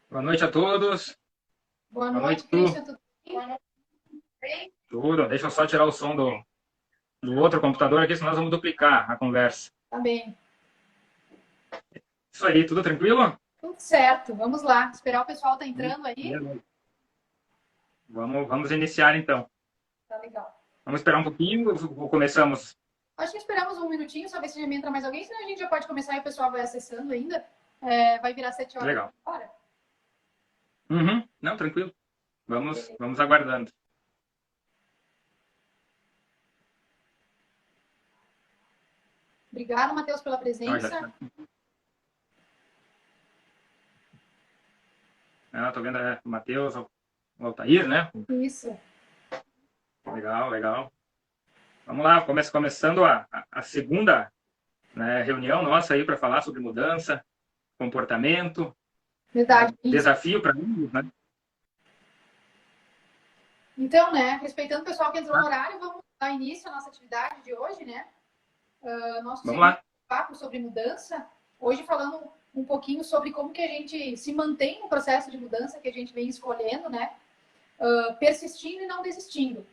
Boa noite a todos. Boa Boa noite, noite, Tu. Christian. Tudo bem? Tudo. Deixa eu só tirar o som do outro computador aqui, senão nós vamos duplicar a conversa. Tá bem. Isso aí, tudo tranquilo? Tudo certo. Vamos lá. Esperar o pessoal tá entrando aí. Vamos iniciar então. Tá legal. Vamos esperar um pouquinho ou começamos? Acho que esperamos um minutinho, só ver se já entra mais alguém, senão a gente já pode começar e o pessoal vai acessando ainda. Vai virar 7 horas Legal. agora. Uhum. Não, tranquilo. Vamos aguardando. Obrigada, Matheus, pela Ó, presença. tô vendo o Matheus, o Altair, né? Isso. Legal, legal. Vamos lá, começando a segunda, né, reunião nossa aí para falar sobre mudança, comportamento, Verdade. Isso. desafio para mim, né? Então, né, respeitando o pessoal que entrou no horário, vamos dar início à nossa atividade de hoje, né? Nosso Vamos segundo lá. papo sobre mudança. Hoje falando um pouquinho sobre como que a gente se mantém no processo de mudança que a gente vem escolhendo, né? Persistindo e não desistindo.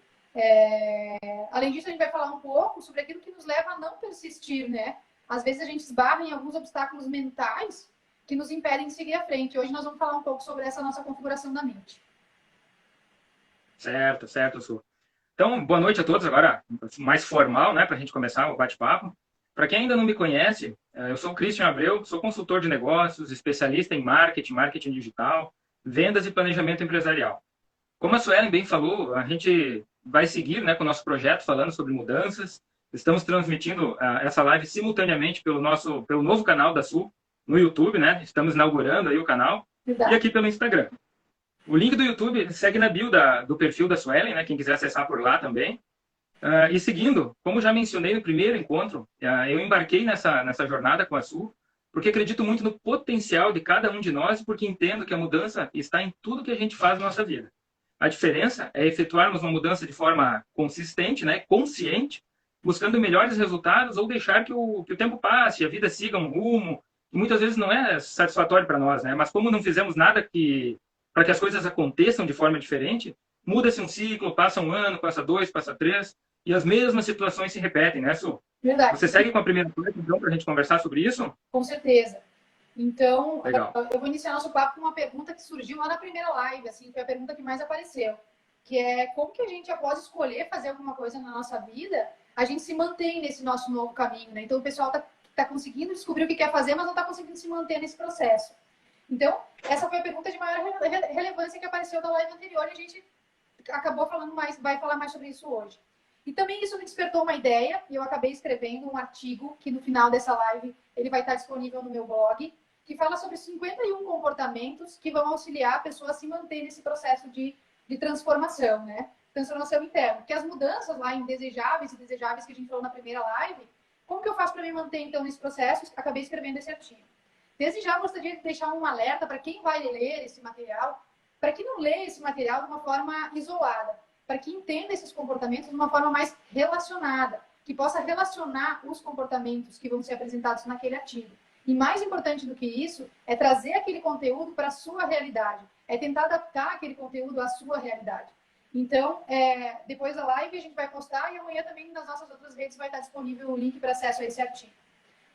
Além disso, a gente vai falar um pouco sobre aquilo que nos leva a não persistir, né? Às vezes a gente esbarra em alguns obstáculos mentais que nos impedem de seguir à frente. Hoje nós vamos falar um pouco sobre essa nossa configuração da mente. Certo, certo, Su. Então, boa noite a todos. Agora, mais formal, né, para a gente começar o bate-papo. Para quem ainda não me conhece, eu sou o Christian Abreu, sou consultor de negócios, especialista em marketing, marketing digital, vendas e planejamento empresarial. Como a Suelen bem falou, a gente vai seguir, né, com o nosso projeto falando sobre mudanças. Estamos transmitindo essa live simultaneamente pelo novo canal da Su no YouTube, né? Estamos inaugurando aí o canal e Verdade. aqui pelo Instagram. O link do YouTube segue na bio do perfil da Suelen, né? Quem quiser acessar por lá também. E seguindo, como já mencionei no primeiro encontro, eu embarquei nessa jornada com a Su, porque acredito muito no potencial de cada um de nós e porque entendo que a mudança está em tudo que a gente faz na nossa vida. A diferença é efetuarmos uma mudança de forma consistente, né, consciente, buscando melhores resultados ou deixar que o tempo passe, a vida siga um rumo, que muitas vezes não é satisfatório para nós, né? Mas como não fizemos nada para que as coisas aconteçam de forma diferente, muda-se um ciclo, passa um ano, passa dois, passa três, e as mesmas situações se repetem, né, Su? Verdade. Você segue com a primeira parte, então, para a gente conversar sobre isso? Com certeza. Então, Legal. eu vou iniciar nosso papo com uma pergunta que surgiu lá na primeira live, assim, foi a pergunta que mais apareceu, que é como que a gente, após escolher fazer alguma coisa na nossa vida, a gente se mantém nesse nosso novo caminho, né? Então, o pessoal tá conseguindo descobrir o que quer fazer, mas não está conseguindo se manter nesse processo. Então, essa foi a pergunta de maior relevância que apareceu da live anterior e a gente acabou falando mais, vai falar mais sobre isso hoje. E também isso me despertou uma ideia e eu acabei escrevendo um artigo que no final dessa live ele vai estar disponível no meu blog, que fala sobre 51 comportamentos que vão auxiliar a pessoa a se manter nesse processo de transformação, né? Transformação interna. Porque as mudanças lá indesejáveis e desejáveis que a gente falou na primeira live, como que eu faço para me manter então nesse processo? Acabei escrevendo esse artigo. Desde já gostaria de deixar um alerta para quem vai ler esse material, para que não lê esse material de uma forma isolada, para que entenda esses comportamentos de uma forma mais relacionada, que possa relacionar os comportamentos que vão ser apresentados naquele artigo. E mais importante do que isso, é trazer aquele conteúdo para a sua realidade, é tentar adaptar aquele conteúdo à sua realidade. Então, depois da live a gente vai postar e amanhã também nas nossas outras redes vai estar disponível o link para acesso a esse artigo.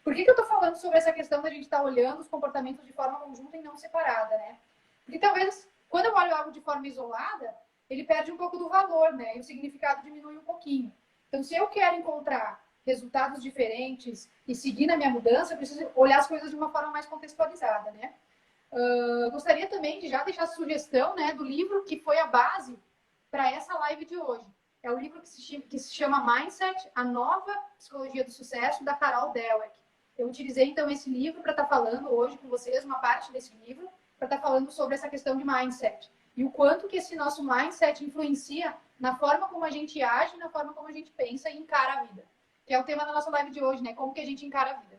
Por que eu estou falando sobre essa questão da gente estar olhando os comportamentos de forma conjunta e não separada, né? Porque talvez, quando eu olho algo de forma isolada, ele perde um pouco do valor, né? E o significado diminui um pouquinho. Então, se eu quero encontrar resultados diferentes e seguir na minha mudança, eu preciso olhar as coisas de uma forma mais contextualizada, né? Gostaria também de já deixar a sugestão, né, do livro que foi a base para essa live de hoje. É o livro que se chama Mindset, a nova psicologia do sucesso, da Carol Dweck. Eu utilizei, então, esse livro para estar falando hoje com vocês, uma parte desse livro, para estar falando sobre essa questão de mindset. E o quanto que esse nosso mindset influencia na forma como a gente age, na forma como a gente pensa e encara a vida. Que é o tema da nossa live de hoje, né? Como que a gente encara a vida.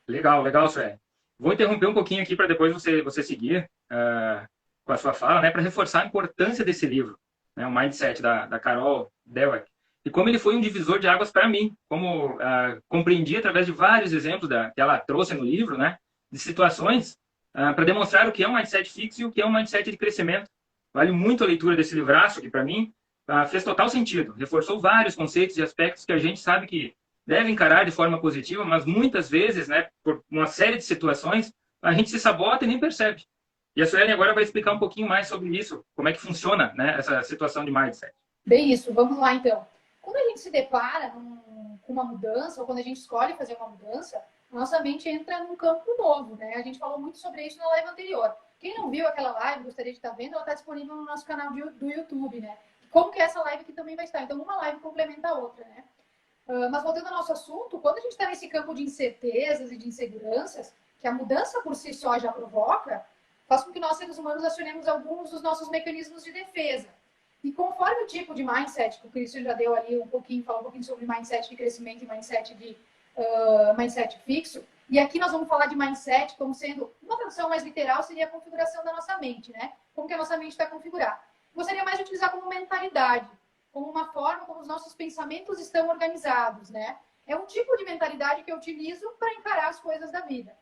Legal, legal, Sueli. Vou interromper um pouquinho aqui para depois você seguir com a sua fala, né, para reforçar a importância desse livro, né, o Mindset da Carol Dweck. E como ele foi um divisor de águas para mim, como compreendi através de vários exemplos que ela trouxe no livro, né, de situações para demonstrar o que é um mindset fixo e o que é um mindset de crescimento. Vale muito a leitura desse livraço, que para mim fez total sentido. Reforçou vários conceitos e aspectos que a gente sabe que deve encarar de forma positiva, mas muitas vezes, né, por uma série de situações, a gente se sabota e nem percebe. E a Suelen agora vai explicar um pouquinho mais sobre isso, como é que funciona, né, essa situação de mindset. Bem isso, vamos lá então. Quando a gente se depara com uma mudança, ou quando a gente escolhe fazer uma mudança, a nossa mente entra num campo novo, né? A gente falou muito sobre isso na live anterior. Quem não viu aquela live, gostaria de estar vendo, ela está disponível no nosso canal do YouTube, né? Como que essa live aqui também vai estar. Então, uma live complementa a outra, né? Mas voltando ao nosso assunto, quando a gente está nesse campo de incertezas e de inseguranças, que a mudança por si só já provoca, faz com que nós, seres humanos, acionemos alguns dos nossos mecanismos de defesa. E conforme o tipo de mindset, que o Christian já deu ali um pouquinho, falou um pouquinho sobre mindset de crescimento e mindset fixo, e aqui nós vamos falar de mindset como sendo, uma tradução mais literal, seria a configuração da nossa mente, né? Como que a nossa mente está configurada. Gostaria mais de utilizar como mentalidade, como uma forma como os nossos pensamentos estão organizados, né? É um tipo de mentalidade que eu utilizo para encarar as coisas da vida.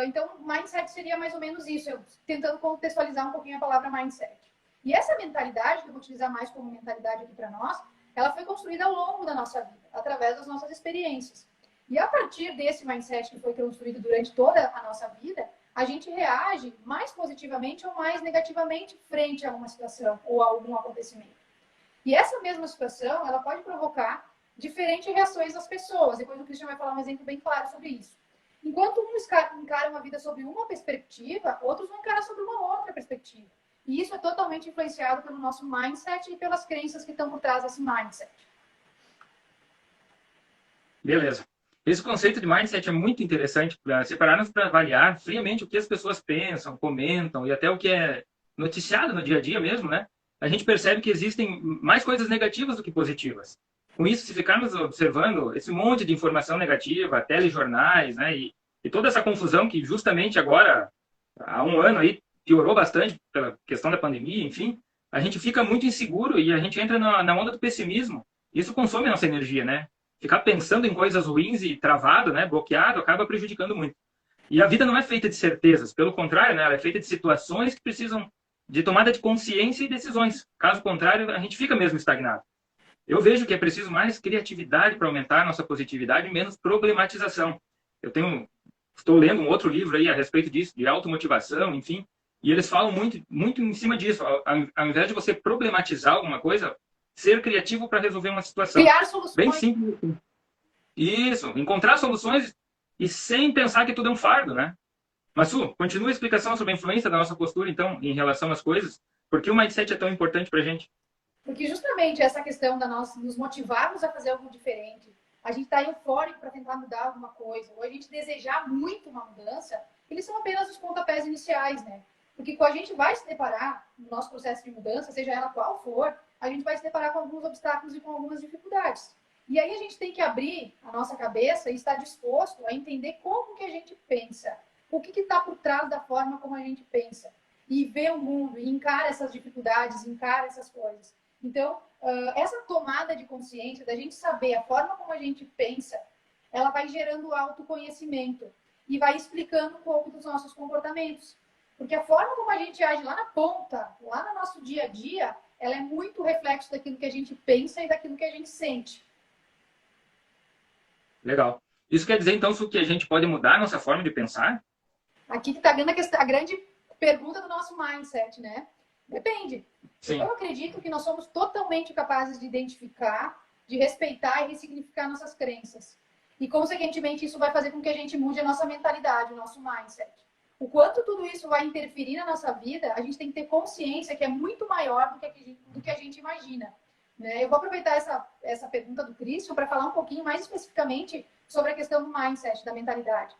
Então, mindset seria mais ou menos isso, eu tentando contextualizar um pouquinho a palavra mindset. E essa mentalidade, que eu vou utilizar mais como mentalidade aqui para nós, ela foi construída ao longo da nossa vida, através das nossas experiências. E a partir desse mindset que foi construído durante toda a nossa vida, a gente reage mais positivamente ou mais negativamente frente a uma situação ou a algum acontecimento. E essa mesma situação, ela pode provocar diferentes reações das pessoas. Depois o Christian vai falar um exemplo bem claro sobre isso. Enquanto uns encaram uma vida sobre uma perspectiva, outros vão encarar sobre uma outra perspectiva. E isso é totalmente influenciado pelo nosso mindset e pelas crenças que estão por trás desse mindset. Beleza. Esse conceito de mindset é muito interessante para separarmos para avaliar friamente o que as pessoas pensam, comentam e até o que é noticiado no dia a dia mesmo, né? A gente percebe que existem mais coisas negativas do que positivas. Com isso, se ficarmos observando esse monte de informação negativa, telejornais, né? E toda essa confusão que justamente agora, há um ano aí, piorou bastante pela questão da pandemia, enfim, a gente fica muito inseguro e a gente entra na onda do pessimismo. Isso consome a nossa energia, né? Ficar pensando em coisas ruins e travado, né, bloqueado, acaba prejudicando muito. E a vida não é feita de certezas, pelo contrário, né, ela é feita de situações que precisam de tomada de consciência e decisões. Caso contrário, a gente fica mesmo estagnado. Eu vejo que é preciso mais criatividade para aumentar a nossa positividade e menos problematização. Estou lendo um outro livro aí a respeito disso, de automotivação, enfim, e eles falam muito em cima disso. Ao invés de você problematizar alguma coisa, ser criativo para resolver uma situação. Criar soluções. Bem simples. Isso, encontrar soluções e sem pensar que tudo é um fardo, né? Mas, Su, continua a explicação sobre a influência da nossa postura, então, em relação às coisas. Por que o mindset é tão importante para a gente? Porque justamente essa questão da nos motivarmos a fazer algo diferente, a gente está eufórico para tentar mudar alguma coisa, ou a gente desejar muito uma mudança, eles são apenas os pontapés iniciais, né? Porque quando a gente vai se deparar no nosso processo de mudança, seja ela qual for, a gente vai se deparar com alguns obstáculos e com algumas dificuldades. E aí a gente tem que abrir a nossa cabeça e estar disposto a entender como que a gente pensa, o que está por trás da forma como a gente pensa, e ver o mundo, e encara essas dificuldades, encara essas coisas. Então, essa tomada de consciência, da gente saber a forma como a gente pensa, ela vai gerando autoconhecimento e vai explicando um pouco dos nossos comportamentos. Porque a forma como a gente age lá na ponta, lá no nosso dia a dia, ela é muito reflexo daquilo que a gente pensa e daquilo que a gente sente. Legal. Isso quer dizer, então, que a gente pode mudar a nossa forma de pensar? Aqui que está a grande pergunta do nosso mindset, né? Depende. Sim. Eu acredito que nós somos totalmente capazes de identificar, de respeitar e ressignificar nossas crenças. E, consequentemente, isso vai fazer com que a gente mude a nossa mentalidade, o nosso mindset. O quanto tudo isso vai interferir na nossa vida, a gente tem que ter consciência que é muito maior do que a gente imagina. Né? Eu vou aproveitar essa pergunta do Christian para falar um pouquinho mais especificamente sobre a questão do mindset, da mentalidade.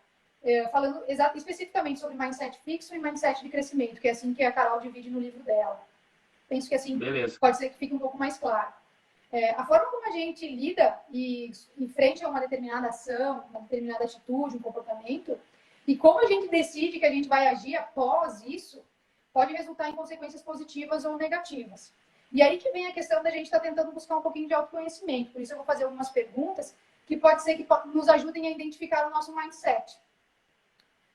Falando especificamente sobre mindset fixo e mindset de crescimento, que é assim que a Carol divide no livro dela. Penso que assim Beleza. Pode ser que fique um pouco mais claro. A forma como a gente lida e em frente a uma determinada ação, uma determinada atitude, um comportamento, e como a gente decide que a gente vai agir após isso, pode resultar em consequências positivas ou negativas. E aí que vem a questão da gente estar tentando buscar um pouquinho de autoconhecimento. Por isso eu vou fazer algumas perguntas que pode ser que nos ajudem a identificar o nosso mindset.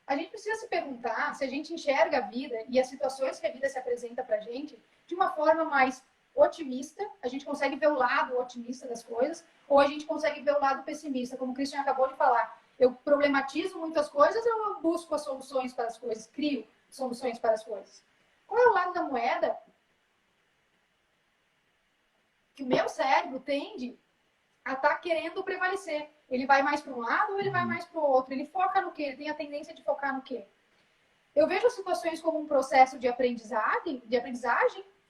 A gente precisa se perguntar se a gente enxerga a vida e as situações que a vida se apresenta para a gente de uma forma mais otimista, a gente consegue ver o lado otimista das coisas, ou a gente consegue ver o lado pessimista, como o Christian acabou de falar. Eu problematizo muitas coisas, eu busco as soluções para as coisas, crio soluções para as coisas. Qual é o lado da moeda que o meu cérebro tende a estar querendo prevalecer? Ele vai mais para um lado ou ele vai mais para o outro? Ele foca no quê? Ele tem a tendência de focar no quê? Eu vejo as situações como um processo de aprendizagem,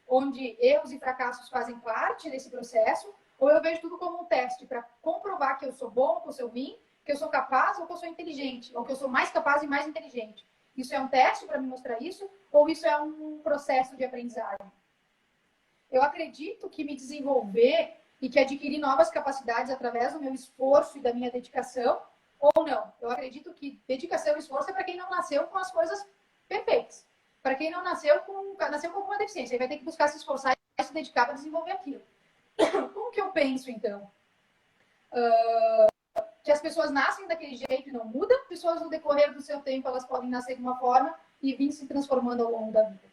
onde erros e fracassos fazem parte desse processo, ou eu vejo tudo como um teste para comprovar que eu sou bom, que eu sou ruim, que eu sou capaz ou que eu sou inteligente, ou que eu sou mais capaz e mais inteligente. Isso é um teste para me mostrar isso, ou isso é um processo de aprendizagem? Eu acredito que me desenvolver e que adquirir novas capacidades através do meu esforço e da minha dedicação, ou não. Eu acredito que dedicação e esforço é para quem não nasceu com as coisas perfeitas. Para quem não nasceu com alguma deficiência. Ele vai ter que buscar se esforçar e se dedicar para desenvolver aquilo. Como que eu penso, então? Que as pessoas nascem daquele jeito e não mudam. As pessoas, no decorrer do seu tempo, elas podem nascer de uma forma e vir se transformando ao longo da vida.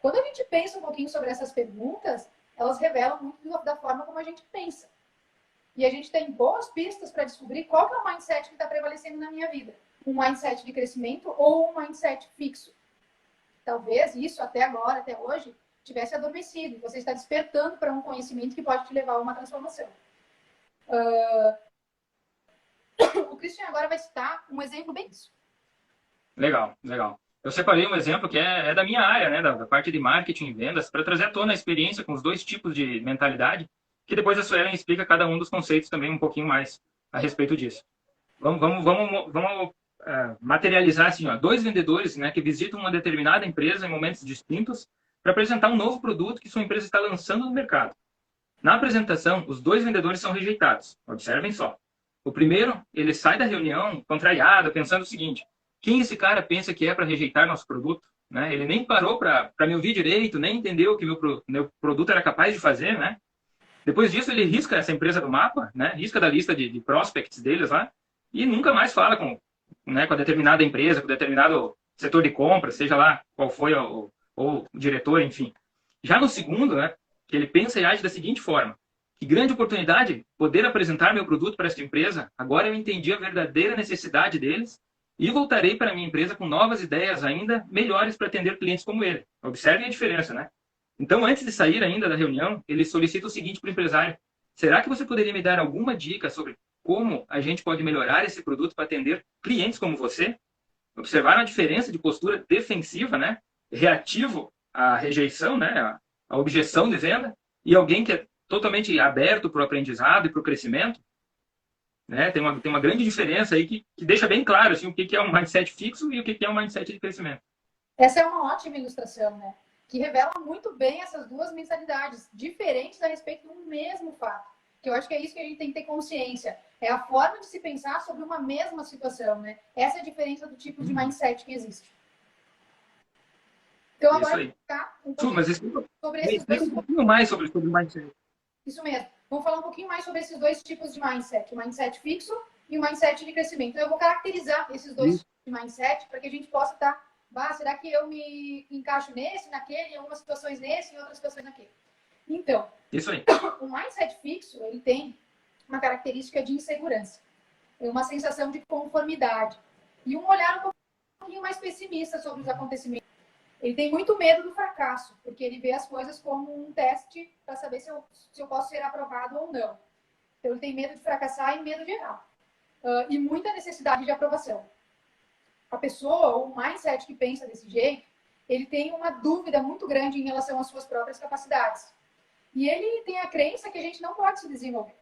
Quando a gente pensa um pouquinho sobre essas perguntas, elas revelam muito da forma como a gente pensa. E a gente tem boas pistas para descobrir qual que é o mindset que está prevalecendo na minha vida. Um mindset de crescimento ou um mindset fixo. Talvez isso, até agora, até hoje, tivesse adormecido. E você está despertando para um conhecimento que pode te levar a uma transformação. O Christian agora vai citar um exemplo bem disso. Legal, legal. Eu separei um exemplo que é da minha área, né, da parte de marketing e vendas, para trazer à tona a experiência com os dois tipos de mentalidade, que depois a Suelen explica cada um dos conceitos também um pouquinho mais a respeito disso. Vamos materializar assim, ó, dois vendedores, né, que visitam uma determinada empresa em momentos distintos para apresentar um novo produto que sua empresa está lançando no mercado. Na apresentação, os dois vendedores são rejeitados. Observem só. O primeiro, ele sai da reunião contrariado, pensando o seguinte: quem esse cara pensa que é para rejeitar nosso produto? Né? Ele nem parou para me ouvir direito, nem entendeu o que meu produto era capaz de fazer, né? Depois disso, ele risca essa empresa do mapa, né? Risca da lista de prospects deles lá e nunca mais fala com a determinada empresa, com determinado setor de compra, seja lá qual foi o diretor, enfim. Já no segundo, né, que ele pensa e age da seguinte forma: que grande oportunidade poder apresentar meu produto para esta empresa. Agora eu entendi a verdadeira necessidade deles e voltarei para a minha empresa com novas ideias ainda melhores para atender clientes como ele. Observem a diferença, né? Então, antes de sair ainda da reunião, ele solicita o seguinte para o empresário: será que você poderia me dar alguma dica sobre como a gente pode melhorar esse produto para atender clientes como você? Observaram a diferença de postura defensiva, né? Reativo à rejeição, né? À objeção de venda, e alguém que é totalmente aberto para o aprendizado e para o crescimento, né? Tem uma grande diferença aí que deixa bem claro assim, o que é um mindset fixo e o que é um mindset de crescimento. Essa é uma ótima ilustração, né? Que revela muito bem essas duas mentalidades diferentes a respeito do mesmo fato. Que eu acho que é isso que a gente tem que ter consciência. É a forma de se pensar sobre uma mesma situação, né? Essa é a diferença do tipo de mindset que existe. Então, Isso agora aí. tá um pouquinho Mas sobre esses dois. explica um pouquinho mais sobre o mindset. Isso mesmo. Vamos falar um pouquinho mais sobre esses dois tipos de mindset. O mindset fixo e o mindset de crescimento. Então, eu vou caracterizar esses dois tipos de mindset para que a gente possa estar será que eu me encaixo nesse, naquele, em algumas situações nesse, em outras situações naquele? Então, Isso aí. o mindset fixo, ele tem uma característica de insegurança, uma sensação de conformidade e um olhar um pouquinho mais pessimista sobre os acontecimentos. Ele tem muito medo do fracasso, porque ele vê as coisas como um teste para saber se eu posso ser aprovado ou não. Então, ele tem medo de fracassar e medo de errar. E muita necessidade de aprovação. A pessoa, ou o mindset que pensa desse jeito, ele tem uma dúvida muito grande em relação às suas próprias capacidades. E ele tem a crença que a gente não pode se desenvolver,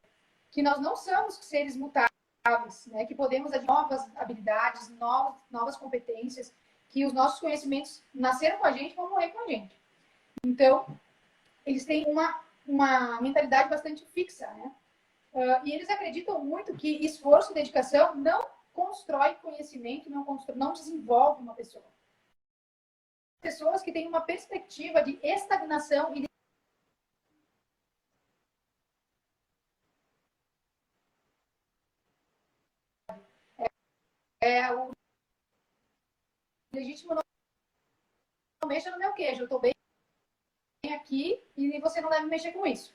que nós não somos seres mutáveis, né? Que podemos adquirir novas habilidades, novas competências, que os nossos conhecimentos nasceram com a gente e vão morrer com a gente. Então, eles têm uma mentalidade bastante fixa, né? E eles acreditam muito que esforço e dedicação não constrói conhecimento, não desenvolve uma pessoa. Pessoas que têm uma perspectiva de estagnação e o legítimo não mexa no meu queijo, eu estou bem aqui e você não deve mexer com isso.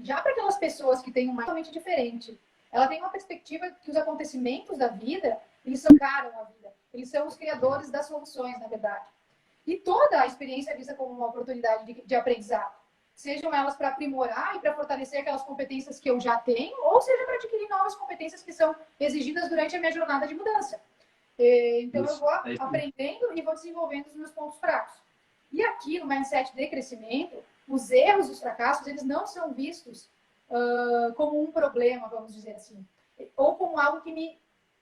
Já para aquelas pessoas que têm um mindset totalmente diferente, ela tem uma perspectiva que os acontecimentos da vida, eles são caram a vida. Eles são os criadores das soluções, na verdade. E toda a experiência é vista como uma oportunidade de aprendizado. Sejam elas para aprimorar e para fortalecer aquelas competências que eu já tenho, ou seja para adquirir novas competências que são exigidas durante a minha jornada de mudança. Então, eu vou aprendendo e vou desenvolvendo os meus pontos fracos. E aqui, no mindset de crescimento, os erros e os fracassos, eles não são vistos como um problema, vamos dizer assim. Ou como algo que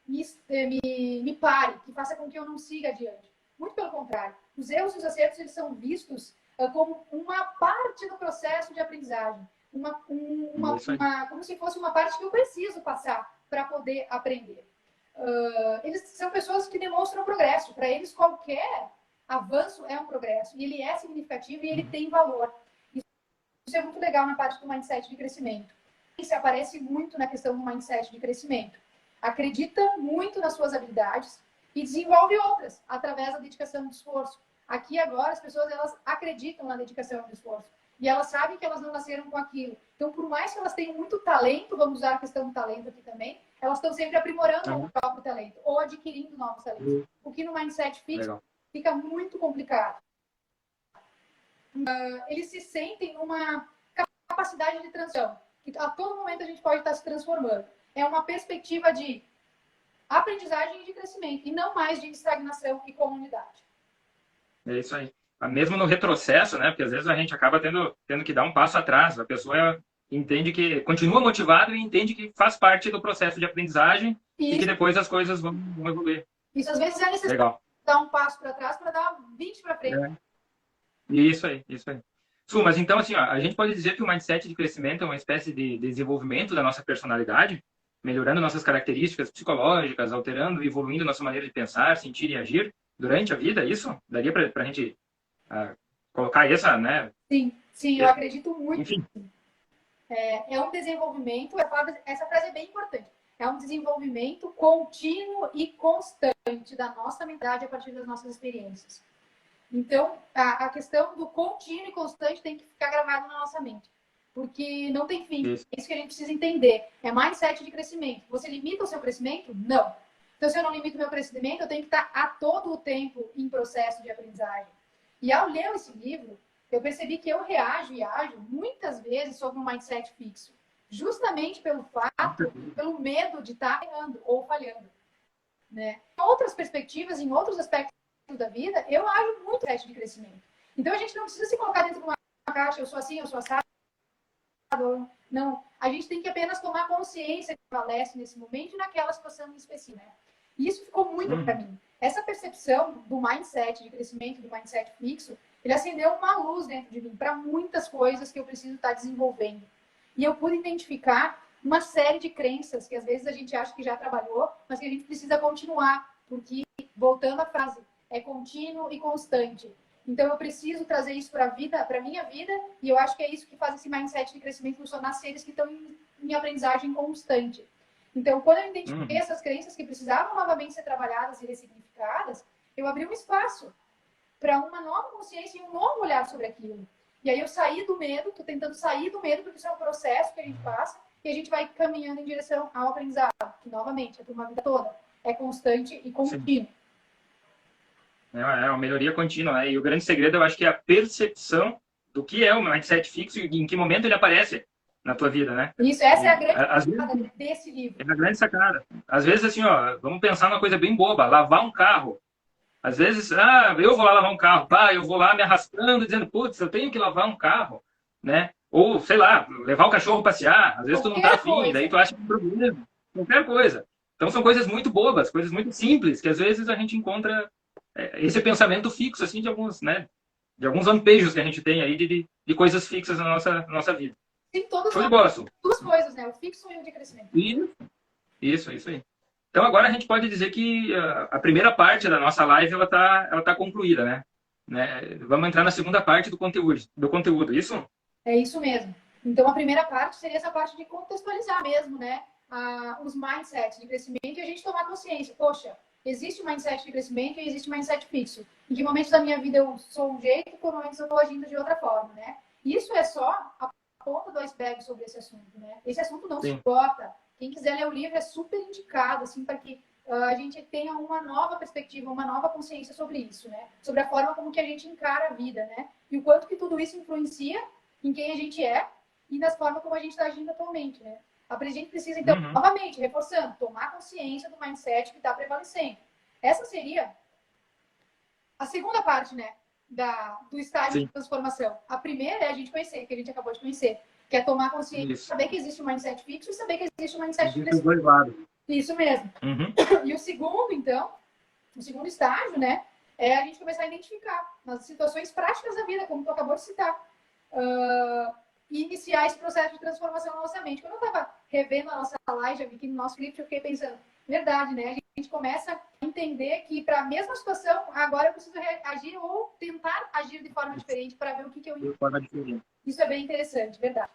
me pare, que faça com que eu não siga adiante. Muito pelo contrário. Os erros e os acertos, eles são vistos como uma parte do processo de aprendizagem. Como se fosse uma parte que eu preciso passar para poder aprender. Eles são pessoas que demonstram progresso. Para eles, qualquer avanço é um progresso. E ele é significativo e ele tem valor. Isso é muito legal na parte do mindset de crescimento. Isso aparece muito na questão do mindset de crescimento. Acredita muito nas suas habilidades e desenvolve outras através da dedicação e do esforço. Aqui agora as pessoas elas acreditam na dedicação e no esforço. E elas sabem que elas não nasceram com aquilo. Então, por mais que elas tenham muito talento, vamos usar a questão do talento aqui também, elas estão sempre aprimorando o próprio talento ou adquirindo novos talentos. O que no mindset fixo fica muito complicado. Eles se sentem numa capacidade de transição, que a todo momento a gente pode estar se transformando. É uma perspectiva de aprendizagem e de crescimento, e não mais de estagnação e comunidade. É isso aí. Mesmo no retrocesso, né? Porque às vezes a gente acaba tendo que dar um passo atrás. A pessoa entende que continua motivado e entende que faz parte do processo de aprendizagem e que depois as coisas vão evoluir. Isso às vezes é necessário dar um passo para trás para dar 20 para frente. Isso aí, isso aí. Su, mas então, assim, ó, a gente pode dizer que o mindset de crescimento é uma espécie de desenvolvimento da nossa personalidade, melhorando nossas características psicológicas, alterando e evoluindo nossa maneira de pensar, sentir e agir durante a vida, isso? Daria para a gente colocar essa, né? Sim, eu acredito muito. Enfim. É um desenvolvimento, essa frase é bem importante, é um desenvolvimento contínuo e constante da nossa mentalidade a partir das nossas experiências. Então, a questão do contínuo e constante tem que ficar gravado na nossa mente. Porque não tem fim. Isso. É isso que a gente precisa entender. É mindset de crescimento. Você limita o seu crescimento? Não. Então, se eu não limito o meu crescimento, eu tenho que estar a todo o tempo em processo de aprendizagem. E ao ler esse livro, eu percebi que eu reajo e ajo muitas vezes sobre um mindset fixo. Justamente pelo medo de estar errando ou falhando. Né? Em outras perspectivas, em outros aspectos da vida, eu ajo muito no mindset de crescimento. Então, a gente não precisa se colocar dentro de uma caixa, eu sou assim, eu sou assado. Não, a gente tem que apenas tomar consciência que prevalece nesse momento e naquela situação em específico. Né? E isso ficou muito para mim. Essa percepção do mindset de crescimento, do mindset fixo, ele acendeu uma luz dentro de mim para muitas coisas que eu preciso estar desenvolvendo. E eu pude identificar uma série de crenças que às vezes a gente acha que já trabalhou, mas que a gente precisa continuar, porque, voltando à frase, é contínuo e constante. Então, eu preciso trazer isso para a minha vida, e eu acho que é isso que faz esse mindset de crescimento funcionar, seres que estão em aprendizagem constante. Então, quando eu identifiquei essas crenças que precisavam novamente ser trabalhadas e ressignificadas, eu abri um espaço para uma nova consciência e um novo olhar sobre aquilo. E aí eu saí do medo, estou tentando sair do medo, porque isso é um processo que a gente passa, e a gente vai caminhando em direção ao aprendizado, que, novamente, é por uma vida toda, é constante e contínuo. É uma melhoria contínua, né? E o grande segredo, eu acho que é a percepção do que é o mindset fixo e em que momento ele aparece na tua vida, né? Isso, essa é a grande sacada desse livro. É a grande sacada. Às vezes, assim, ó, vamos pensar numa coisa bem boba, lavar um carro. Às vezes, eu vou lá lavar um carro, eu vou lá me arrastando, dizendo, putz, eu tenho que lavar um carro, né? Ou, sei lá, levar o cachorro passear. Às vezes tu não tá afim, daí tu acha que é um problema. Qualquer coisa. Então são coisas muito bobas, coisas muito simples, que às vezes a gente encontra esse pensamento fixo, assim, de alguns, né? De alguns lampejos que a gente tem aí de coisas fixas na nossa vida. Sim, todos Show de bola, duas coisas, né? O fixo e o de crescimento. Isso aí. Então agora a gente pode dizer que a primeira parte da nossa live ela tá concluída, né? Vamos entrar na segunda parte do conteúdo, isso? É isso mesmo. Então a primeira parte seria essa parte de contextualizar mesmo, né? Os mindsets de crescimento e a gente tomar consciência. Poxa, existe um mindset de crescimento e existe um mindset fixo. Em que momentos da minha vida eu sou um jeito, e por momentos eu estou agindo de outra forma, né? Isso é só a ponta do iceberg sobre esse assunto, né? Esse assunto não se esgota. Quem quiser ler o livro é super indicado, assim, para que a gente tenha uma nova perspectiva, uma nova consciência sobre isso, né? Sobre a forma como que a gente encara a vida, né? E o quanto que tudo isso influencia em quem a gente é e nas formas como a gente está agindo atualmente, né? A gente precisa, então, novamente, reforçando, tomar consciência do mindset que está prevalecendo. Essa seria a segunda parte, né, do estágio de transformação. A primeira é a gente conhecer, que a gente acabou de conhecer, que é tomar consciência, saber que existe um mindset fixo e saber que existe um mindset de crescimento. Isso mesmo. E o segundo, então, o segundo estágio, né, é a gente começar a identificar nas situações práticas da vida, como tu acabou de citar, e iniciar esse processo de transformação na nossa mente. Quando eu estava revendo a nossa live, já vi que no nosso clipe, eu fiquei pensando, verdade, né? A gente começa a entender que para a mesma situação, agora eu preciso reagir ou tentar agir de forma diferente para ver o que eu entendo. Isso é bem interessante, verdade.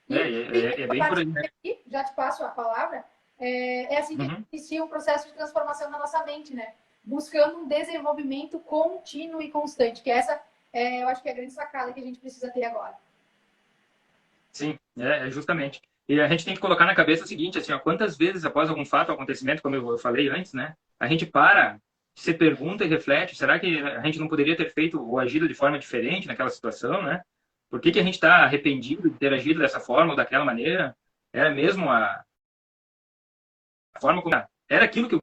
É bem por aí, né? Aqui, já te passo a palavra. É assim que a gente inicia um processo de transformação na nossa mente, né? Buscando um desenvolvimento contínuo e constante, que essa eu acho que é a grande sacada que a gente precisa ter agora. Sim, justamente. E a gente tem que colocar na cabeça o seguinte, assim, ó, quantas vezes após algum fato ou acontecimento, como eu falei antes, né, a gente para, se pergunta e reflete, será que a gente não poderia ter feito ou agido de forma diferente naquela situação, né? Por que a gente está arrependido de ter agido dessa forma ou daquela maneira? Era mesmo a forma como era aquilo que eu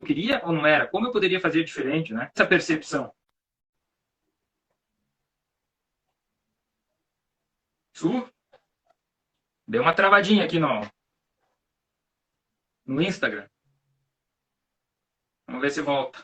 queria ou não era? Como eu poderia fazer diferente, né? Essa percepção. Deu uma travadinha aqui no Instagram. Vamos ver se volta.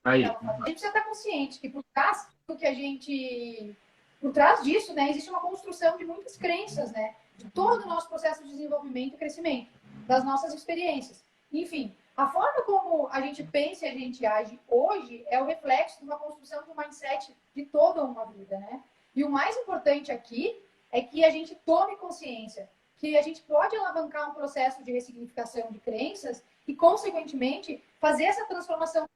Aí. A gente precisa estar consciente que por trás do que a gente... Por trás disso, né, existe uma construção de muitas crenças, né? De todo o nosso processo de desenvolvimento e crescimento, das nossas experiências. Enfim, a forma como a gente pensa e a gente age hoje é o reflexo de uma construção de um mindset de toda uma vida, né? E o mais importante aqui é que a gente tome consciência que a gente pode alavancar um processo de ressignificação de crenças e, consequentemente, fazer essa transformação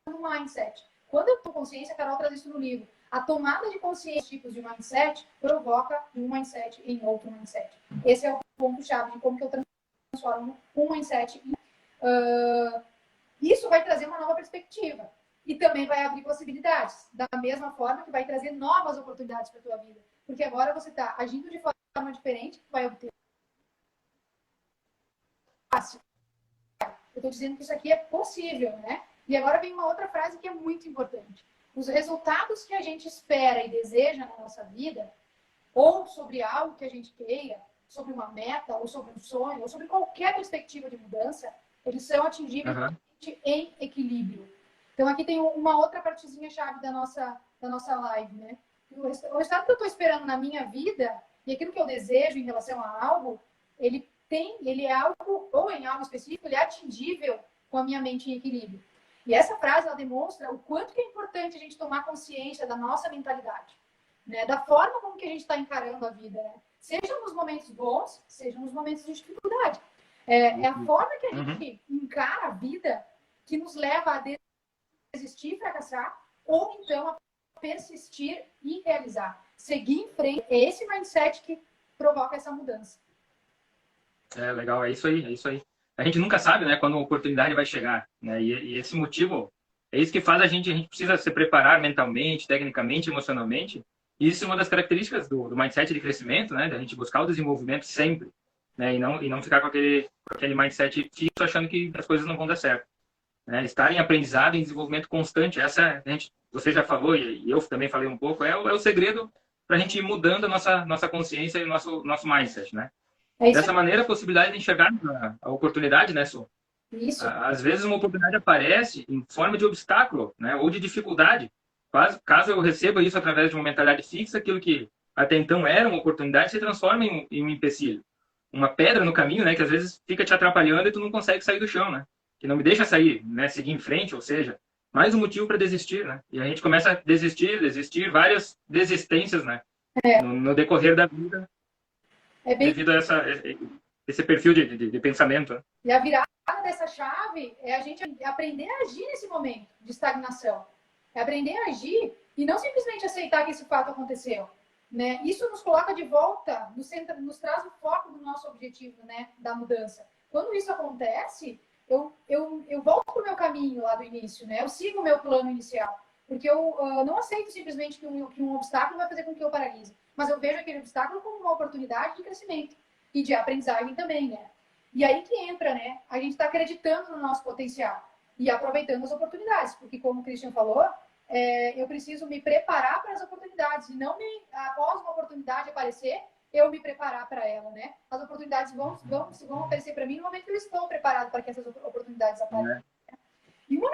no mindset. Quando eu tomo consciência, a Carol traz isso no livro, a tomada de consciência dos tipos de mindset provoca um mindset em outro mindset. Esse é o ponto-chave de como que eu transformo um mindset em... Isso vai trazer uma nova perspectiva. E também vai abrir possibilidades. Da mesma forma que vai trazer novas oportunidades para a tua vida. Porque agora você está agindo de forma diferente, vai obter fácil. Eu estou dizendo que isso aqui é possível, né? E agora vem uma outra frase que é muito importante. Os resultados que a gente espera e deseja na nossa vida, ou sobre algo que a gente queira, sobre uma meta, ou sobre um sonho, ou sobre qualquer perspectiva de mudança, eles são atingíveis em equilíbrio. Então, aqui tem uma outra partezinha chave da nossa live, né? O resultado que eu estou esperando na minha vida e aquilo que eu desejo em relação a algo, ele é algo, ou em algo específico, ele é atingível com a minha mente em equilíbrio. E essa frase, ela demonstra o quanto que é importante a gente tomar consciência da nossa mentalidade, né? Da forma como que a gente está encarando a vida, né? Seja nos momentos bons, seja nos momentos de dificuldade. É a forma que a gente encara a vida que nos leva a desistir, fracassar, ou então a persistir e realizar. Seguir em frente. É esse mindset que provoca essa mudança. Legal, é isso aí, é isso aí. A gente nunca sabe, né, quando a oportunidade vai chegar, né? E esse motivo é isso que faz a gente precisa se preparar mentalmente, tecnicamente, emocionalmente. E isso é uma das características do mindset de crescimento, né? Da gente buscar o desenvolvimento sempre, né? E não ficar com aquele mindset fixo achando que as coisas não vão dar certo, né? Estar em aprendizado, em desenvolvimento constante. Essa você já falou e eu também falei um pouco, é o segredo para a gente ir mudando a nossa consciência e o nosso mindset, né? Dessa maneira, a possibilidade de enxergar a oportunidade, né, Su? Isso. Às vezes uma oportunidade aparece em forma de obstáculo, né, ou de dificuldade. Caso eu receba isso através de uma mentalidade fixa, aquilo que até então era uma oportunidade se transforma em um empecilho. Uma pedra no caminho, né, que às vezes fica te atrapalhando e tu não consegue sair do chão, né? Que não me deixa sair, né, seguir em frente, ou seja, mais um motivo para desistir, né? E a gente começa a desistir, várias desistências, né? No decorrer da vida, devido a esse perfil de pensamento. Né? E a virada dessa chave é a gente aprender a agir nesse momento de estagnação. É aprender a agir e não simplesmente aceitar que esse fato aconteceu. Né? Isso nos coloca de volta, nos traz o foco do nosso objetivo, né? Da mudança. Quando isso acontece, eu volto para o meu caminho lá do início, né? Eu sigo o meu plano inicial. Porque eu não aceito simplesmente que um obstáculo vai fazer com que eu paralise. Mas eu vejo aquele obstáculo como uma oportunidade de crescimento e de aprendizagem também, né? E aí que entra, né? A gente está acreditando no nosso potencial e aproveitando as oportunidades. Porque, como o Christian falou, eu preciso me preparar para as oportunidades e não após uma oportunidade aparecer, eu me preparar para ela, né? As oportunidades vão aparecer para mim no momento que eu estou preparado para que essas oportunidades apareçam. E uma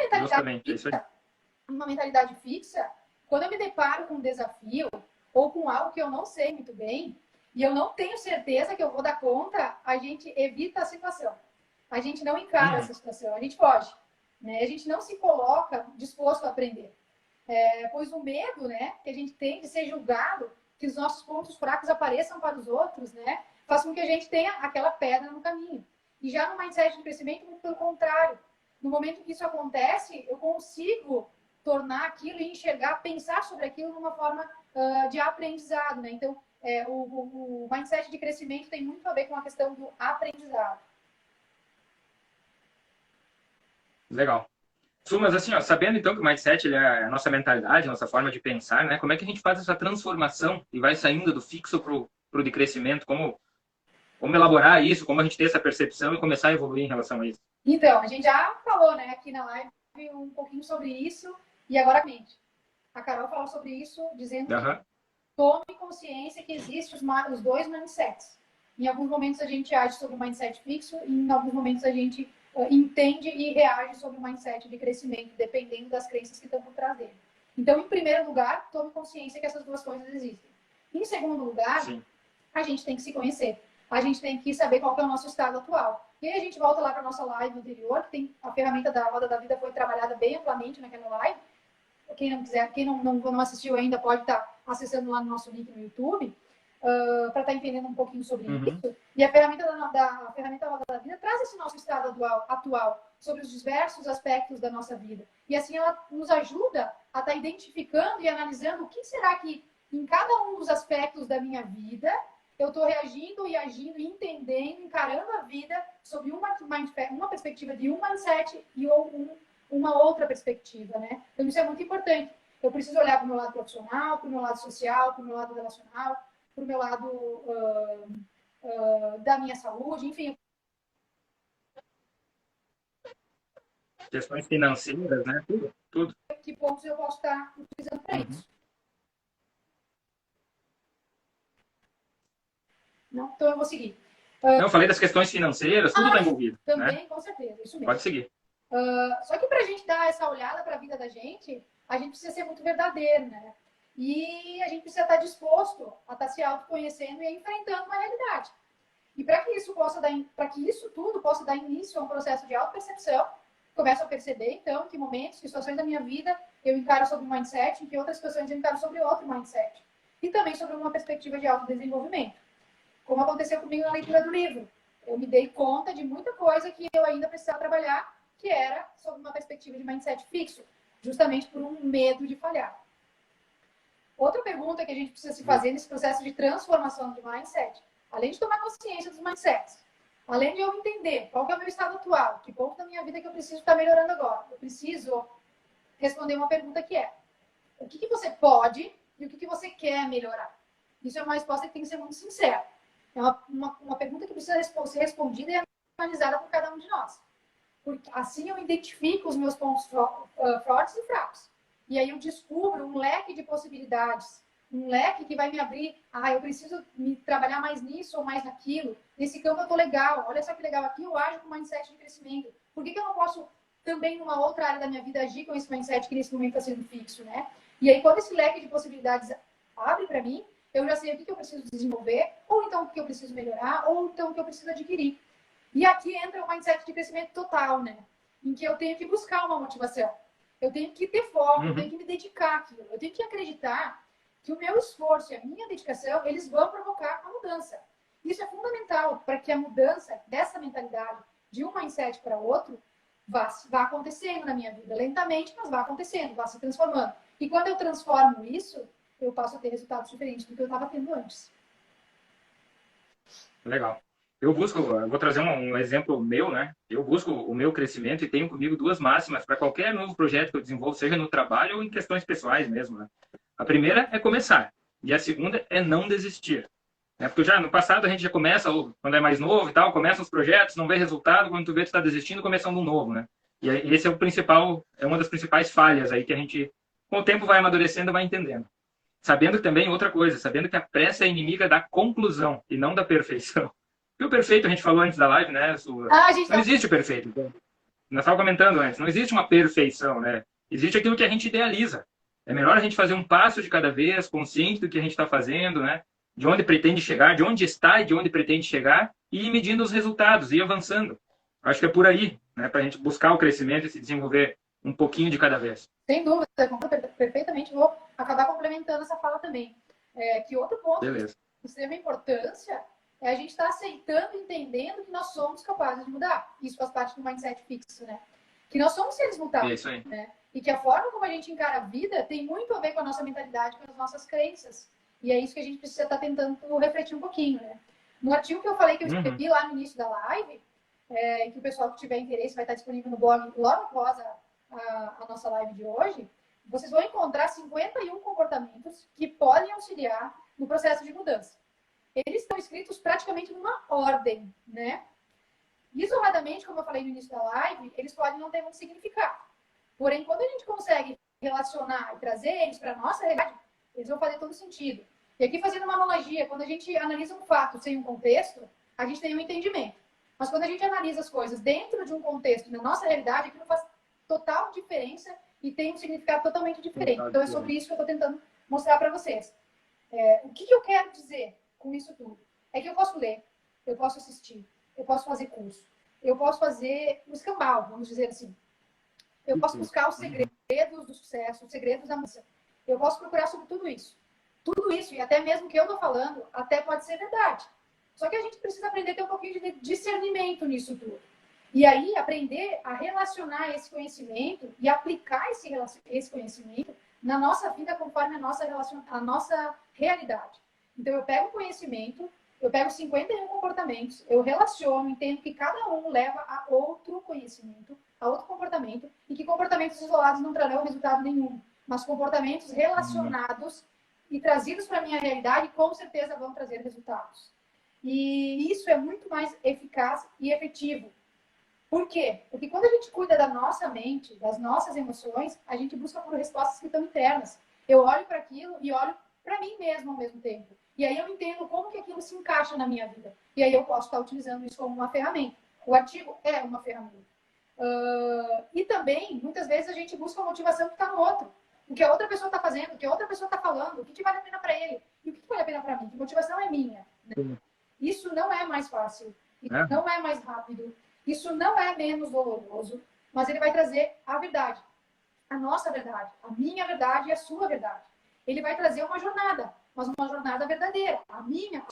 mentalidade fixa, quando eu me deparo com um desafio ou com algo que eu não sei muito bem e eu não tenho certeza que eu vou dar conta, a gente evita a situação. A gente não encara essa situação, a gente foge. Né? A gente não se coloca disposto a aprender. Pois o medo, né, que a gente tem de ser julgado, que os nossos pontos fracos apareçam para os outros, né, faz com que a gente tenha aquela pedra no caminho. E já no mindset de crescimento, muito pelo contrário. No momento que isso acontece, eu consigo tornar aquilo e enxergar, pensar sobre aquilo numa forma de aprendizado, né? Então, o mindset de crescimento tem muito a ver com a questão do aprendizado. Legal. Mas assim, ó, sabendo então que o mindset ele é a nossa mentalidade, a nossa forma de pensar, né? Como é que a gente faz essa transformação e vai saindo do fixo pro de crescimento? Como elaborar isso? Como a gente ter essa percepção e começar a evoluir em relação a isso? Então, a gente já falou, né, aqui na live um pouquinho sobre isso e agora a Carol falou sobre isso dizendo que tome consciência que existem os dois mindsets. Em alguns momentos a gente age sobre o mindset fixo e em alguns momentos a gente entende e reage sobre o mindset de crescimento, dependendo das crenças que estão por trás dele. Então, em primeiro lugar, tome consciência que essas duas coisas existem. Em segundo lugar, a gente tem que se conhecer. A gente tem que saber qual que é o nosso estado atual. E aí a gente volta lá para a nossa live anterior, que tem a ferramenta da Roda da Vida foi trabalhada bem amplamente naquela live. Quem não quiser, quem não assistiu ainda pode estar acessando lá no nosso link no YouTube. Para estar entendendo um pouquinho sobre isso. E a ferramenta Roda da Vida traz esse nosso estado atual sobre os diversos aspectos da nossa vida. E assim ela nos ajuda a estar identificando e analisando o que será que em cada um dos aspectos da minha vida eu estou reagindo e agindo, entendendo, encarando a vida sobre uma perspectiva de um mindset e uma outra perspectiva, né? Então isso é muito importante. Eu preciso olhar para o meu lado profissional, para o meu lado social, para o meu lado relacional, para o meu lado da minha saúde, enfim. Questões financeiras, né? Tudo. Que pontos eu posso estar utilizando para isso. Não? Então eu vou seguir. Não, eu falei das questões financeiras, tudo está envolvido. Também, né? Com certeza, isso mesmo. Pode seguir. Só que para a gente dar essa olhada para a vida da gente, a gente precisa ser muito verdadeiro, né? E a gente precisa estar disposto a estar se autoconhecendo e enfrentando uma realidade. E para que isso tudo possa dar início a um processo de autopercepção, começo a perceber, então, que momentos, que situações da minha vida eu encaro sobre um mindset, em que outras situações eu encaro sobre outro mindset. E também sobre uma perspectiva de autodesenvolvimento. Como aconteceu comigo na leitura do livro. Eu me dei conta de muita coisa que eu ainda precisava trabalhar, que era sobre uma perspectiva de mindset fixo, justamente por um medo de falhar. Outra pergunta que a gente precisa se fazer nesse processo de transformação de mindset, além de tomar consciência dos mindsets, além de eu entender qual que é o meu estado atual, que ponto da minha vida que eu preciso estar melhorando agora, eu preciso responder uma pergunta que é: o que você pode e o que você quer melhorar? Isso é uma resposta que tem que ser muito sincera. É uma pergunta que precisa ser respondida e analisada por cada um de nós. Porque assim eu identifico os meus pontos fortes e fracos. E aí eu descubro um leque de possibilidades, um leque que vai me abrir. Eu preciso me trabalhar mais nisso ou mais naquilo. Nesse campo eu tô legal. Olha só que legal aqui, eu ajo com mindset de crescimento. Por que eu não posso também, numa outra área da minha vida, agir com esse mindset que nesse momento está sendo fixo, né? E aí, quando esse leque de possibilidades abre para mim, eu já sei o que eu preciso desenvolver, ou então o que eu preciso melhorar, ou então o que eu preciso adquirir. E aqui entra o mindset de crescimento total, né? Em que eu tenho que buscar uma motivação. Eu tenho que ter foco, eu Uhum. tenho que me dedicar àquilo. Eu tenho que acreditar que o meu esforço e a minha dedicação, eles vão provocar a mudança. Isso é fundamental para que a mudança dessa mentalidade de um mindset para outro vá acontecendo na minha vida. Lentamente, mas vá acontecendo, vá se transformando. E quando eu transformo isso, eu passo a ter resultados diferentes do que eu estava tendo antes. Legal. Eu vou trazer um exemplo meu, né? Eu busco o meu crescimento e tenho comigo duas máximas para qualquer novo projeto que eu desenvolvo, seja no trabalho ou em questões pessoais mesmo, né? A primeira é começar e a segunda é não desistir. Né? Porque já no passado a gente já começa, ou quando é mais novo e tal, começa os projetos, não vê resultado, quando tu vê tu está desistindo, começando um novo, né? E esse é o principal, é uma das principais falhas aí que a gente, com o tempo, vai amadurecendo, vai entendendo. Sabendo também outra coisa, sabendo que a pressa é inimiga da conclusão e não da perfeição. Porque o perfeito, a gente falou antes da live, né? Ah, a gente Não tá... existe o perfeito. Então, nós estávamos comentando antes, não existe uma perfeição, né? Existe aquilo que a gente idealiza. É melhor a gente fazer um passo de cada vez, consciente do que a gente está fazendo, né? De onde pretende chegar, de onde está e de onde pretende chegar, e ir medindo os resultados, e ir avançando. Acho que é por aí, né? Para a gente buscar o crescimento e se desenvolver um pouquinho de cada vez. Sem dúvida, perfeitamente. Vou acabar complementando essa fala também. Que outro ponto de Beleza. extrema importância é a gente estar aceitando, entendendo que nós somos capazes de mudar. Isso faz parte do mindset fixo, né? Que nós somos seres É mutáveis, isso aí. né? E que a forma como a gente encara a vida tem muito a ver com a nossa mentalidade, com as nossas crenças. E é isso que a gente precisa estar tentando refletir um pouquinho, né? No artigo que eu falei que eu Uhum. escrevi lá no início da live, que o pessoal que tiver interesse vai estar disponível no blog logo após a nossa live de hoje, vocês vão encontrar 51 comportamentos que podem auxiliar no processo de mudança. Eles estão escritos praticamente numa ordem, né? Isoladamente, como eu falei no início da live, eles podem não ter muito significado. Porém, quando a gente consegue relacionar e trazer eles para a nossa realidade, eles vão fazer todo sentido. E aqui, fazendo uma analogia, quando a gente analisa um fato sem um contexto, a gente tem um entendimento. Mas quando a gente analisa as coisas dentro de um contexto, na nossa realidade, aquilo faz total diferença e tem um significado totalmente diferente. Então, é sobre isso que eu estou tentando mostrar para vocês. O que eu quero dizer com isso tudo? É que eu posso ler, eu posso assistir, eu posso fazer curso, eu posso fazer o escambau, vamos dizer assim. Eu posso buscar os segredos do sucesso, os segredos da mudança. Eu posso procurar sobre tudo isso. Tudo isso, e até mesmo o que eu estou falando, até pode ser verdade. Só que a gente precisa aprender a ter um pouquinho de discernimento nisso tudo. E aí, aprender a relacionar esse conhecimento e aplicar esse conhecimento na nossa vida conforme a nossa realidade. Então, eu pego o conhecimento, eu pego 51 comportamentos, eu relaciono, entendo que cada um leva a outro conhecimento, a outro comportamento, e que comportamentos isolados não trarão resultado nenhum, mas comportamentos relacionados e trazidos para a minha realidade com certeza vão trazer resultados. E isso é muito mais eficaz e efetivo. Por quê? Porque quando a gente cuida da nossa mente, das nossas emoções, a gente busca por respostas que estão internas. Eu olho para aquilo e olho para mim mesmo ao mesmo tempo. E aí eu entendo como que aquilo se encaixa na minha vida. E aí eu posso estar utilizando isso como uma ferramenta. O artigo é uma ferramenta. E também, muitas vezes, a gente busca a motivação que está no outro. O que a outra pessoa está fazendo, o que a outra pessoa está falando, o que vale a pena para ele e o que vale a pena para mim. Que motivação é minha. Né? Isso não é mais fácil. Isso não é mais rápido. Isso não é menos doloroso. Mas ele vai trazer a verdade. A nossa verdade. A minha verdade e a sua verdade. Ele vai trazer uma jornada. Mas uma jornada verdadeira. A minha,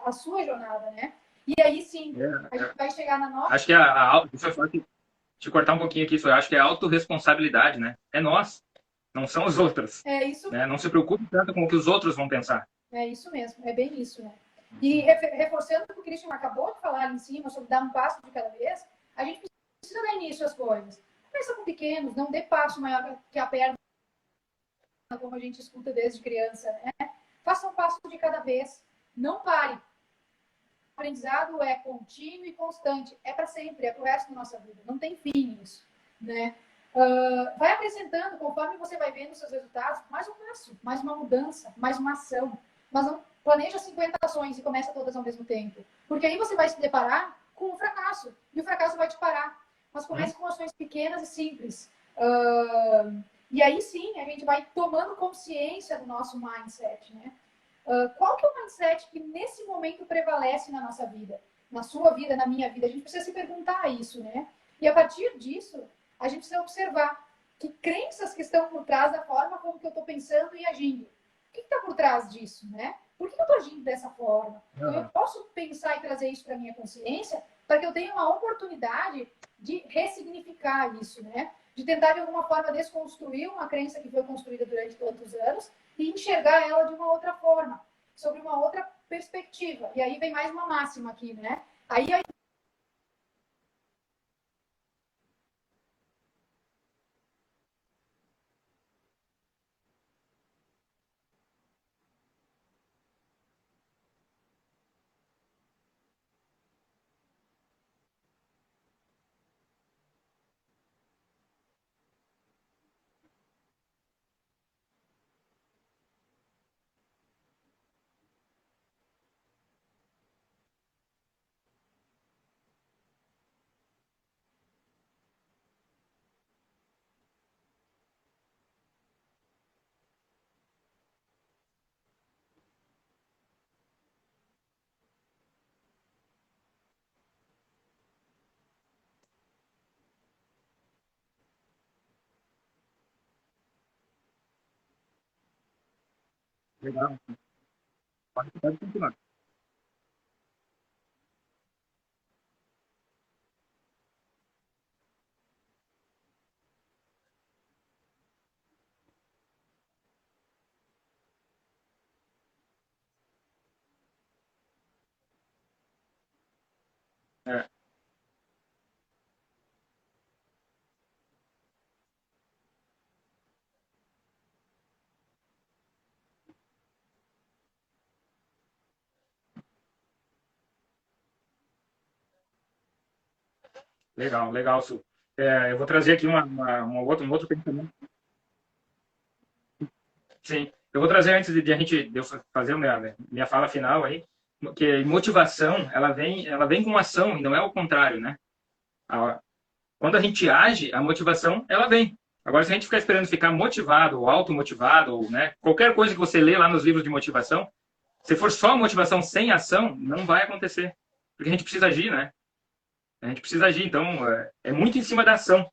a sua jornada, né? E aí sim, a gente vai chegar na nossa... Acho que te cortar um pouquinho aqui, eu acho que é a autorresponsabilidade, né? É nós, não são os outros. É isso. Né? Não se preocupe tanto com o que os outros vão pensar. É isso mesmo, é bem isso, né? E reforçando o que o Christian acabou de falar ali em cima, sobre dar um passo de cada vez, a gente precisa dar início às coisas. Começa com pequenos, não dê passo maior que a perna, como a gente escuta desde criança, né? Faça um passo de cada vez, não pare. O aprendizado é contínuo e constante, é para sempre, é para o resto da nossa vida, não tem fim isso, né? Vai acrescentando, conforme você vai vendo os seus resultados, mais um passo, mais uma mudança, mais uma ação. Mas não planeja 50 ações e começa todas ao mesmo tempo. Porque aí você vai se deparar com um fracasso. E o fracasso vai te parar. Mas comece com ações pequenas e simples. E aí sim, a gente vai tomando consciência do nosso mindset, né? Qual que é o mindset que nesse momento prevalece na nossa vida? Na sua vida, na minha vida? A gente precisa se perguntar isso, né? E a partir disso, a gente precisa observar Que crenças que estão por trás da forma como que eu estou pensando e agindo? O que está por trás disso, né? Por que eu estou agindo dessa forma? Então, eu posso pensar e trazer isso para a minha consciência para que eu tenha uma oportunidade de ressignificar isso, né? De tentar, de alguma forma, desconstruir uma crença que foi construída durante tantos anos e enxergar ela de uma outra forma, sobre uma outra perspectiva. E aí vem mais uma máxima aqui, né? Aí Legal. Pode continuar. É, legal, legal, Su. Eu vou trazer aqui um outro pensamento. Sim, eu vou trazer antes de eu fazer a minha fala final aí, que motivação, ela vem com ação e não é o contrário, né? A- Quando a gente age, a motivação, ela vem. Agora, se a gente ficar esperando ficar motivado ou automotivado, ou, né, qualquer coisa que você lê lá nos livros de motivação, se for só motivação sem ação, não vai acontecer. Porque a gente precisa agir, né? A gente precisa agir, então é muito em cima da ação.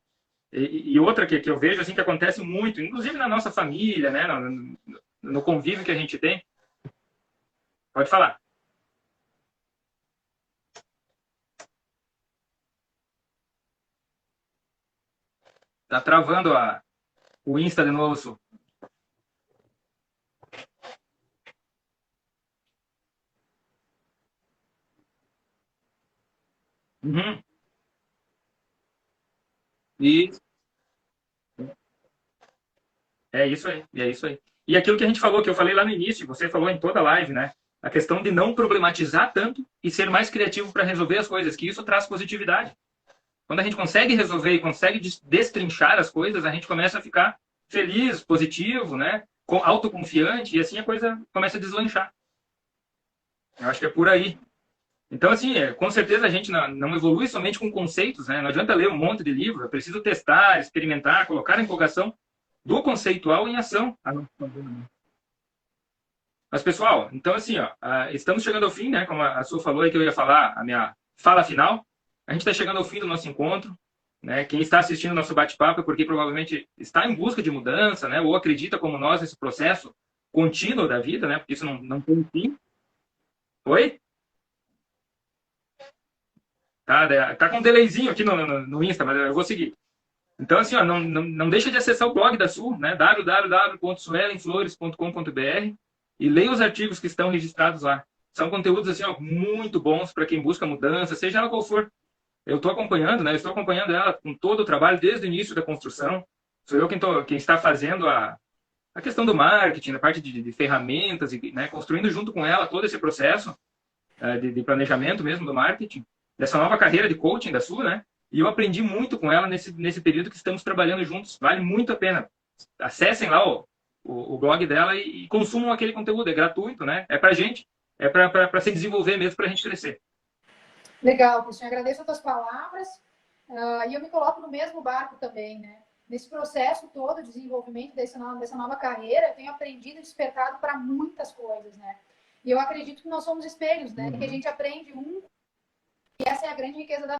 E outra que eu vejo assim que acontece muito, inclusive na nossa família, né, no convívio que a gente tem. Pode falar. Tá travando o Insta de novo, Su. Uhum. E é isso aí, é isso aí. E aquilo que a gente falou, que eu falei lá no início, você falou em toda a live, né? A questão de não problematizar tanto e ser mais criativo para resolver as coisas, que isso traz positividade. Quando a gente consegue resolver e consegue destrinchar as coisas, a gente começa a ficar feliz, positivo, né? Autoconfiante, e assim a coisa começa a deslanchar. Eu acho que é por aí. Então, assim, com certeza a gente não evolui somente com conceitos, né? Não adianta ler um monte de livro, é preciso testar, experimentar, colocar a empolgação do conceitual em ação. Mas, pessoal, então, assim, ó, estamos chegando ao fim, né? Como a Su falou aí que eu ia falar a minha fala final. A gente está chegando ao fim do nosso encontro, né? Quem está assistindo o nosso bate-papo é porque provavelmente está em busca de mudança, né? Ou acredita como nós nesse processo contínuo da vida, né? Porque isso não tem fim. Oi? Tá com um delayzinho aqui no Insta, mas eu vou seguir. Então, assim, ó, não deixa de acessar o blog da Sul, né? www.suelenflores.com.br e leia os artigos que estão registrados lá. São conteúdos, assim, ó, muito bons para quem busca mudança, seja ela qual for. Eu estou acompanhando, né? Eu estou acompanhando ela com todo o trabalho desde o início da construção. Sou eu quem está fazendo a questão do marketing, a parte de ferramentas, e, né? Construindo junto com ela todo esse processo de planejamento mesmo do marketing, dessa nova carreira de coaching da Sul, né? E eu aprendi muito com ela nesse período que estamos trabalhando juntos. Vale muito a pena. Acessem lá o blog dela e consumam aquele conteúdo. É gratuito, né? É pra gente. É para se desenvolver mesmo, para a gente crescer. legal, Cristian, agradeço as tuas palavras. E eu me coloco no mesmo barco também, né? Nesse processo todo de desenvolvimento dessa nova carreira, eu tenho aprendido e despertado para muitas coisas, né? E eu acredito que nós somos espelhos, né? Que a gente aprende e essa é a grande riqueza da